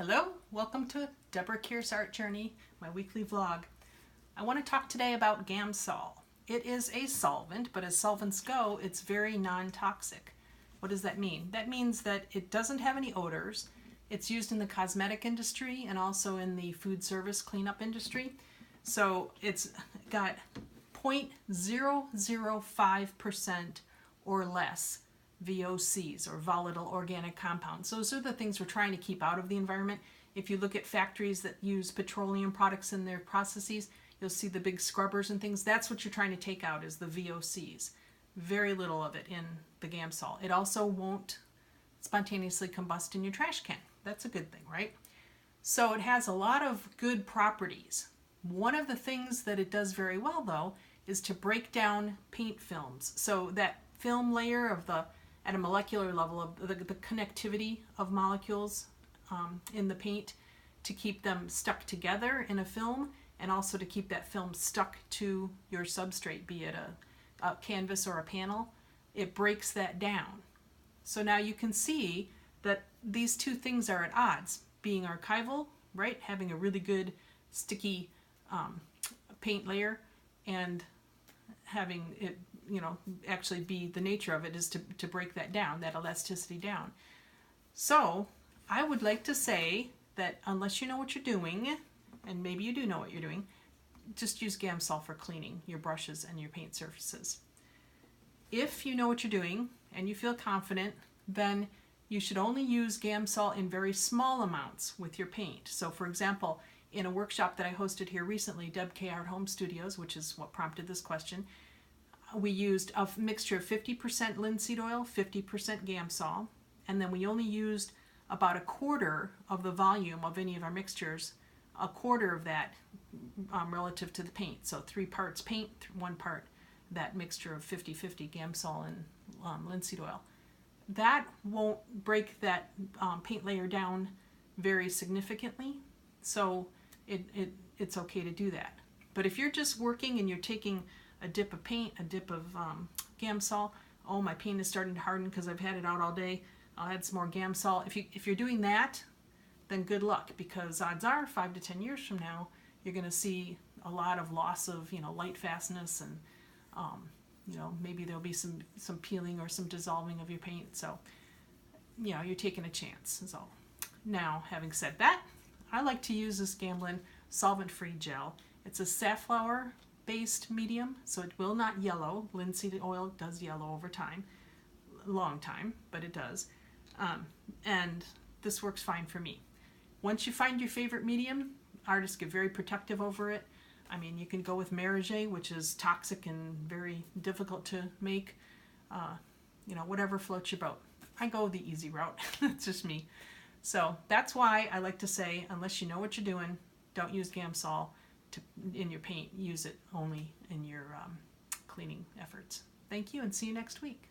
Hello, welcome to Debra Keirce Art Journey, my weekly vlog. I want to talk today about Gamsol. It is a solvent, but as solvents go, it's very non-toxic. What does that mean? That means that it doesn't have any odors. It's used in the cosmetic industry and also in the food service cleanup industry. So it's got 0.005% or less VOCs, or volatile organic compounds. Those are the things we're trying to keep out of the environment. If you look at factories that use petroleum products in their processes, you'll see the big scrubbers and things. That's what you're trying to take out, is the VOCs. Very little of it in the Gamsol. It also won't spontaneously combust in your trash can. That's a good thing, right? So it has a lot of good properties. One of the things that it does very well, though, is to break down paint films. So that film layer of at a molecular level of the connectivity of molecules in the paint, to keep them stuck together in a film, and also to keep that film stuck to your substrate, be it a canvas or a panel. It breaks that down. So now you can see that these two things are at odds. Being archival, right, having a really good sticky paint layer, and having it actually be the nature of it is to break that down, that elasticity down. So I would like to say that unless you know what you're doing, and maybe you do know what you're doing, just use Gamsol for cleaning your brushes and your paint surfaces. If you know what you're doing and you feel confident, then you should only use Gamsol in very small amounts with your paint. So for example, in a workshop that I hosted here recently, Deb K Art Home Studios, which is what prompted this question, we used a mixture of 50% linseed oil, 50% Gamsol, and then we only used about a quarter of the volume of any of our mixtures, a quarter of that relative to the paint. So 3 parts paint, 1 part that mixture of 50-50 Gamsol and linseed oil. That won't break that paint layer down very significantly, so it's okay to do that. But if you're just working and you're taking a dip of paint, a dip of Gamsol, oh, my paint is starting to harden because I've had it out all day, I'll add some more Gamsol. If you're doing that, then good luck, because odds are 5 to 10 years from now you're going to see a lot of loss of light fastness, and maybe there'll be some peeling or some dissolving of your paint. So you're taking a chance is all. Now, having said that, I like to use this Gamblin solvent-free gel. It's a safflower based medium, so it will not yellow. Linseed oil does yellow over time, long time, but it does. And this works fine for me. Once you find your favorite medium, artists get very protective over it. I mean, you can go with Merige, which is toxic and very difficult to make. Whatever floats your boat. I go the easy route. It's just me. So that's why I like to say, unless you know what you're doing, don't use Gamsol in your paint. Use it only in your cleaning efforts. Thank you, and see you next week.